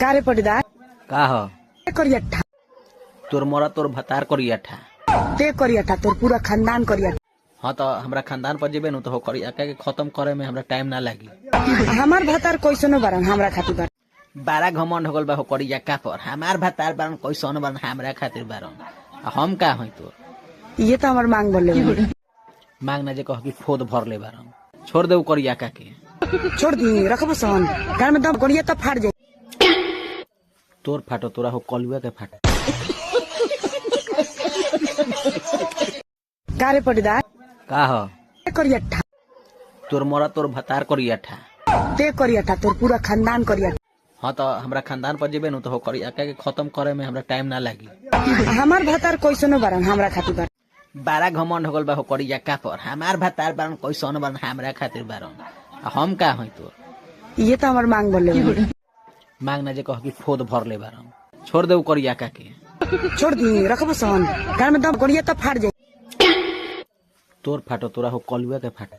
कारे पटीदार का ह करियठा तोर मोरा तोर भतार करिया ठा ते करियठा तोर पूरा खानदान करियठा। हाँ तो हमरा खानदान पर जेबे न तो करिया के खत्म करे में हमरा टाइम ना लागी। हमार भतार कैसनो बारन हमरा खातिर बारन। बारा घमंड हो गल बा हो करिया का पर हमार भतार बारन कैसन बारन हमरा खातिर बारन हम का हई तो ये तो हमार मांग बोले मांग ना जे कह कि फोद भर ले बारन छोड़ दे करिया का के छोड़ दी रखबो सन घर में दम करिया तो फाट जाए। तोर फाटो तोरा हो कलुआ के फाटो। कारे पटीदार का ह करियठा तोर मोरा तोर भतार करिया ठा ते करियठा तोर पूरा खानदान करियठा। हाँ तो हमरा खानदान पर जेबे न तो करिया के खत्म करे में हमरा टाइम ना लागी। हमार भतार कैसनो बारन हमरा खातिर बारन। बारा घमंड हो गल बा हो करिया का पर हमार भतार बारन कैसन बारन हमरा खातिर बारन हम का हई तो ये तो हमार मांग बोले मांग ना जे कह कि फोद भर ले बारन छोड़ दे करिया का के छोड़ दी रखबो सन घर में दम करिया तो फाट जाए। तोर फाटो तोरा हो कलुआ के फाटो।